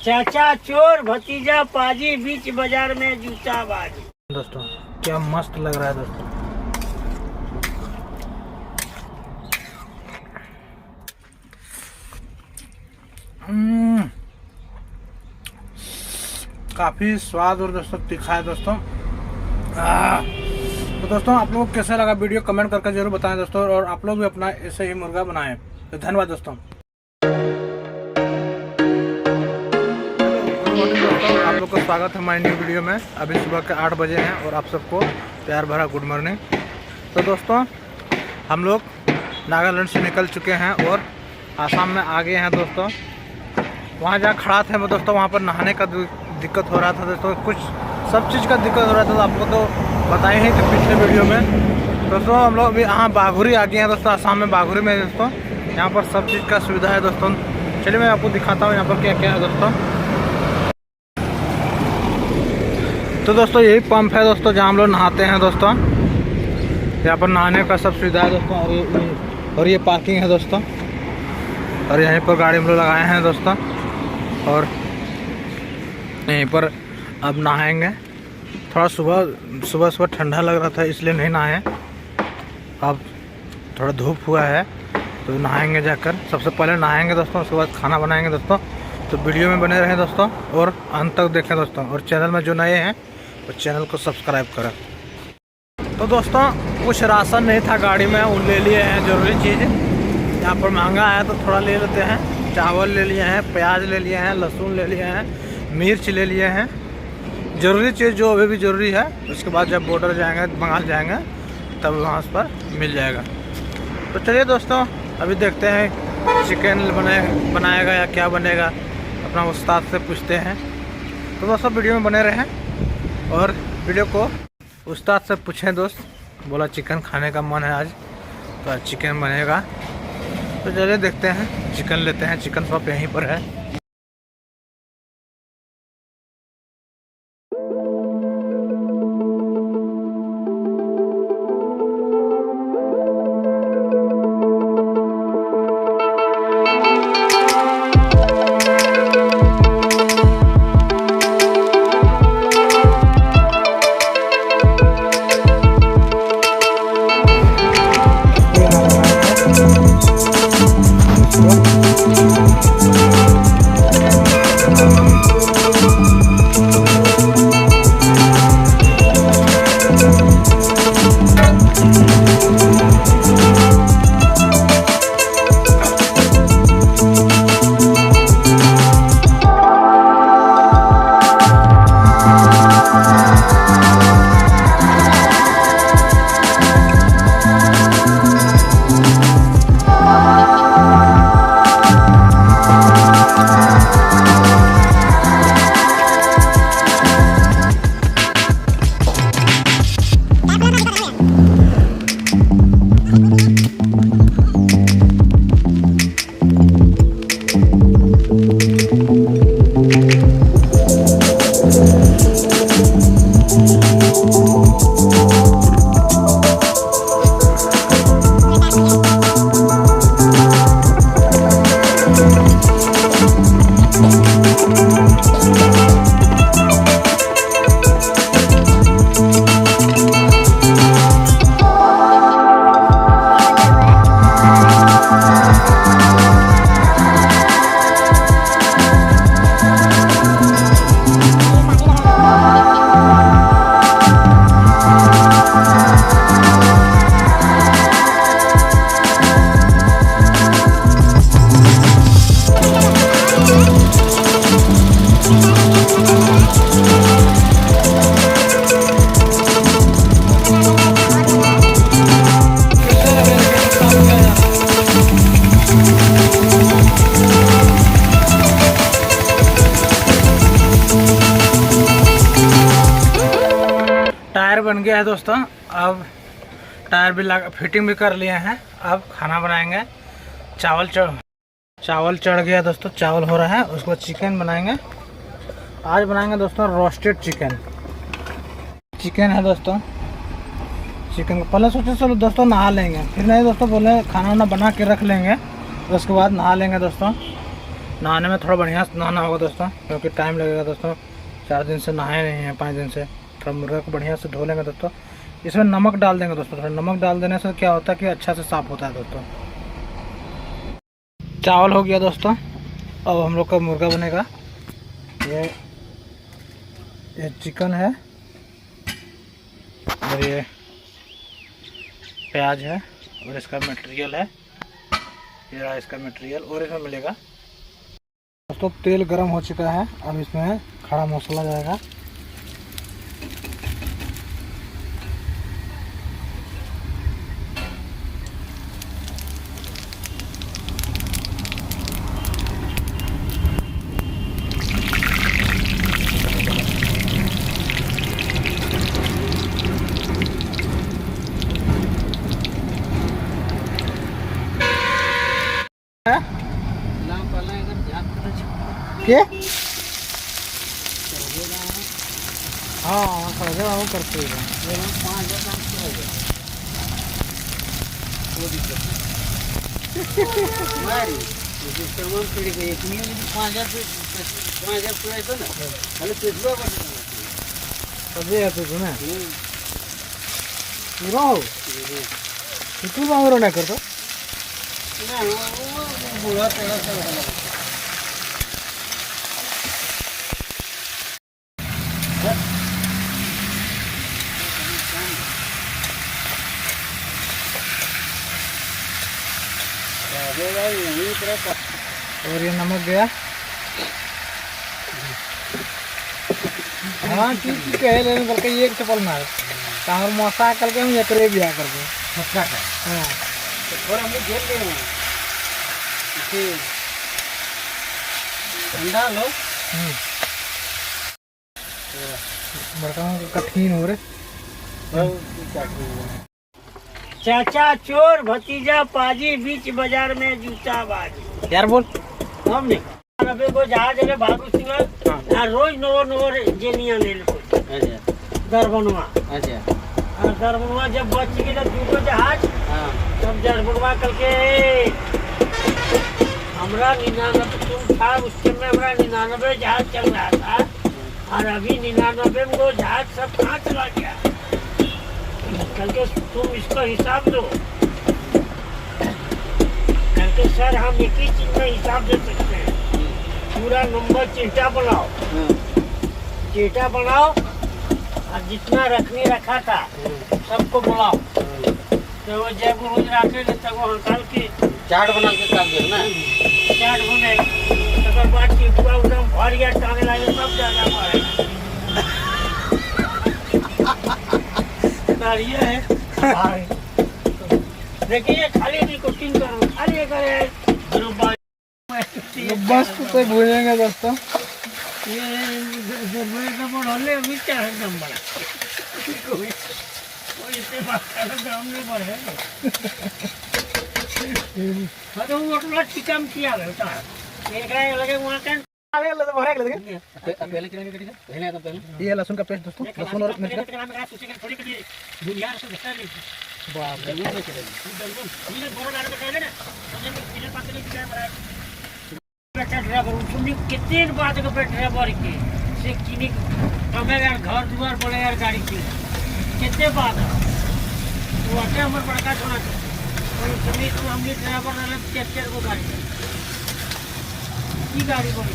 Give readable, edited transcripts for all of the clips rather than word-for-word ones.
चाचा चोर भतीजा पाजी बीच बाजार में जूता बाजी। दोस्तों क्या मस्त लग रहा है दोस्तों। काफी स्वाद और दोस्तों तीखा है दोस्तों। तो दोस्तों आप लोगों को कैसा लगा वीडियो कमेंट करके जरूर बताएं दोस्तों, और आप लोग भी अपना ऐसे ही मुर्गा बनाएं। तो धन्यवाद दोस्तों। आप लोग को स्वागत है हमारी न्यू वीडियो में। अभी सुबह के 8 बजे हैं और आप सबको प्यार भरा गुड मॉर्निंग। तो दोस्तों हम लोग नागालैंड से निकल चुके हैं और आसाम में आ गए हैं दोस्तों। वहाँ जहाँ खड़ा थे मैं दोस्तों, वहाँ पर नहाने का दिक्कत हो रहा था दोस्तों। कुछ सब चीज़ का दिक्कत हो रहा था, तो आपको तो बताए ही थे पिछले वीडियो में। दोस्तों हम लोग अभी यहाँ बाघुरी आ गए हैं दोस्तों। आसाम में बाघुरी में दोस्तों यहाँ पर सब चीज़ का सुविधा है दोस्तों। चलिए मैं आपको दिखाता हूँ यहाँ पर क्या क्या है दोस्तों। तो दोस्तों यही पंप है दोस्तों जहाँ हम लोग नहाते हैं दोस्तों। यहाँ पर नहाने का सब सुविधा है दोस्तों। और ये पार्किंग है दोस्तों, और यहीं पर गाड़ी हम लोग लगाए हैं दोस्तों। और यहीं पर अब नहाएंगे। थोड़ा सुबह ठंडा लग रहा था इसलिए नहीं नहाए। अब थोड़ा धूप हुआ है तो नहाएंगे जाकर। सबसे पहले नहाएंगे दोस्तों, उसके बाद खाना बनाएंगे दोस्तों। तो वीडियो में बने रहें दोस्तों और अंत तक देखें दोस्तों। और चैनल में जो नए हैं तो चैनल को सब्सक्राइब करें। तो दोस्तों कुछ राशन नहीं था गाड़ी में, उन ले लिए हैं ज़रूरी चीज़। यहाँ पर महंगा है तो थोड़ा ले लेते हैं। चावल ले लिए हैं, प्याज ले लिए हैं, लहसुन ले लिए हैं, मिर्च ले लिए हैं। ज़रूरी चीज़ जो अभी भी ज़रूरी है। उसके बाद जब बॉर्डर जाएंगे, बंगाल जाएंगे, तब वहाँ पर मिल जाएगा। तो चलिए दोस्तों अभी देखते हैं चिकन बनाएगा या क्या बनेगा, अपना उस्ताद से पूछते हैं। तो दोस्तों वीडियो में बने रहें और वीडियो को उस्ताद से पूछें दोस्त। बोला चिकन खाने का मन है आज, तो आज चिकन बनेगा। तो चलिए देखते हैं, चिकन लेते हैं। चिकन शॉप यहीं पर है। टायर बन गया है दोस्तों। अब टायर भी फिटिंग भी कर लिए हैं। अब खाना बनाएंगे। चावल चढ़ गया दोस्तों, चावल हो रहा है। उसके बाद चिकन बनाएंगे। आज बनाएंगे दोस्तों रोस्टेड चिकन है दोस्तों। चिकन को पहले सोचे चलो दोस्तों नहा लेंगे, फिर नहीं दोस्तों बोले खाना वाना बना के रख लेंगे, उसके बाद नहा लेंगे दोस्तों। नहाने में थोड़ा बढ़िया से नहाना होगा दोस्तों, क्योंकि टाइम लगेगा दोस्तों। 4 दिन से नहाए नहीं हैं, 5 दिन से। थोड़ा मुर्गा को बढ़िया से धो लेंगे दोस्तों। इसमें नमक डाल देंगे दोस्तों। थोड़ा नमक डाल देने से क्या होता है कि अच्छा से साफ़ होता है दोस्तों। चावल हो गया दोस्तों। अब हम लोग का मुर्गा बनेगा। ये चिकन है और ये प्याज है और इसका मटेरियल है। ये रहा इसका मटेरियल और इसमें मिलेगा दोस्तों। तेल गरम हो चुका है, अब इसमें खड़ा मसाला जाएगा। क्या? हाँ वो करते हैं। पूरा नहीं करता और ये नमक गया। हाँ ठीक कहे लेकिन करके एक चप्पल मार तार मौसा करके हम एकरे बिया करके हाँ थोड़ा हम घेर ले ठंडा लो बड़का कठिन हो रहे। चाचा चोर भतीजा पाजी बीच बाजार में जूता बाजी। यार बोल हमने अबे को जहाज में भागु सिंह रोज नोर जेनिया ले लो दरबनवा। अच्छा और दरबनवा जब बच गई तो दूसरो जहाज तब दरबनवा करके हमरा 99 तुम था उस समय हमरा 99 जहाज चल रहा था और अभी 99 में वो जहाज सब कहाँ चला गया। करके तुम इसका हिसाब दो। करके सर हम एक ही चीज में हिसाब दे सकते हैं। पूरा नंबर चिट्ठा बनाओ, चिट्ठा बनाओ और जितना रखने रखा था सबको बुलाओ। तो वो जब रोज रखे तब वो हड़ताल के चार्ट बना के कर दे ना। चार्ट बने तकर बाद चिट्ठा एकदम भरिया टांगे लगे सब ज्यादा मारे। ये है देखिए खाली नहीं कोटिंग करो खाली करे बस तो भूलेंगे दोस्तों। ये नंबर होले अभी क्या है नंबर कोई इतने बात कर काम नहीं बढ़े। तो वो तो चिकन किया बेटा एक लगे वहाँ का पहले ये लहसुन का पेस्ट दोस्तों। लहसुन और मिर्च कितने बात का ड्राइवर के से किनी हमें यार घर दुआर बोले यार गाड़ी की कितने बात है वो आके हमारे बड़का छोड़ा और सुनी तो हमने ड्राइवर ने कैप्चर को गाड़ी की गाड़ी बोली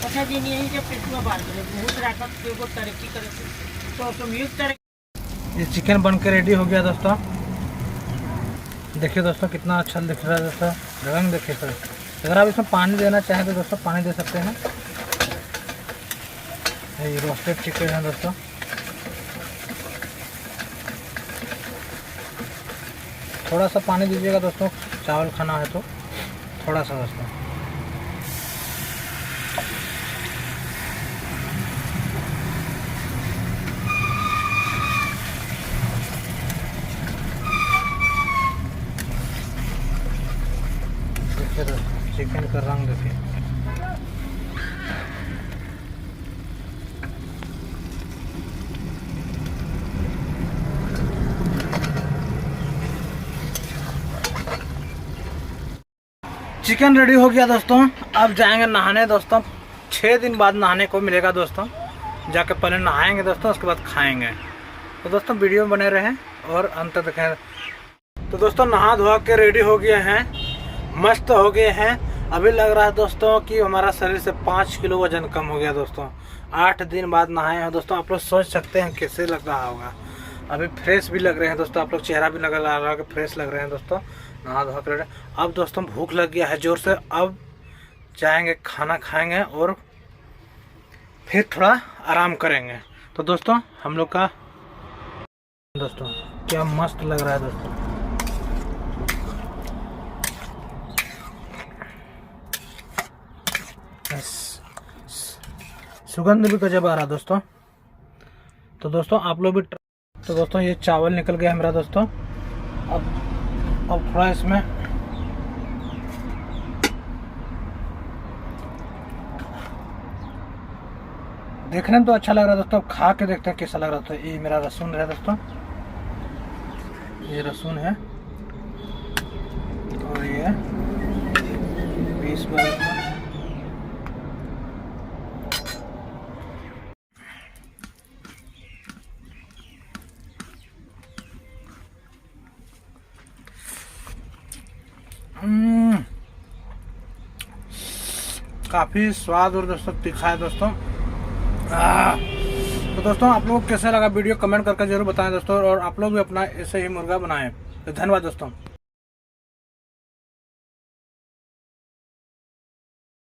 अच्छा जी यही जब पेटुआ बात करे बहुत राकत के को तरक्की करे तो संयुक्त ये चिकन बन के रेडी हो गया दोस्तों। देखिए दोस्तों कितना अच्छा दिख रहा है दोस्तों। रंग देखिए सर। अगर आप इसमें पानी देना चाहें तो दोस्तों पानी दे सकते हैं। ये रोस्टेड चिकन है दोस्तों। थोड़ा सा पानी दीजिएगा दोस्तों, चावल खाना है तो थोड़ा सा दोस्तों। चिकन का रंग देखिए। चिकन रेडी हो गया दोस्तों। अब जाएंगे नहाने दोस्तों। 6 दिन बाद नहाने को मिलेगा दोस्तों। जाके पहले नहाएंगे दोस्तों, उसके बाद खाएंगे। तो दोस्तों वीडियो में बने रहें और अंत देखें। तो दोस्तों नहा धोआ के रेडी हो गए हैं, मस्त हो गए हैं। अभी लग रहा है दोस्तों कि हमारा शरीर से 5 किलो वजन कम हो गया दोस्तों। 8 दिन बाद नहाए हैं दोस्तों। आप लोग सोच सकते हैं कैसे लग रहा होगा। अभी फ्रेश भी लग रहे हैं दोस्तों। आप लोग चेहरा भी लगा रहा है कि फ्रेश लग रहे हैं दोस्तों। नहा धोआ कर अब दोस्तों भूख लग गया है जोर से। अब जाएंगे खाना खाएंगे और फिर थोड़ा आराम करेंगे। तो दोस्तों हम लोग का दोस्तों क्या मस्त लग रहा है दोस्तों। सुगंध भी गजब आ रहा है दोस्तों। तो दोस्तों आप लोग भी तो दोस्तों ये चावल निकल गया है मेरा दोस्तों। अब थोड़ा इसमें देखने में तो अच्छा लग रहा है दोस्तों। खा के देखते हैं कैसा लग रहा है। ये मेरा लहसुन है दोस्तों, ये लहसुन है और ये 20 बार काफ़ी स्वाद और दोस्तों तीखा है दोस्तों। तो दोस्तों आप लोग को कैसा लगा वीडियो कमेंट करके जरूर बताएं दोस्तों। और आप लोग भी अपना ऐसे ही मुर्गा बनाएं। तो धन्यवाद दोस्तों।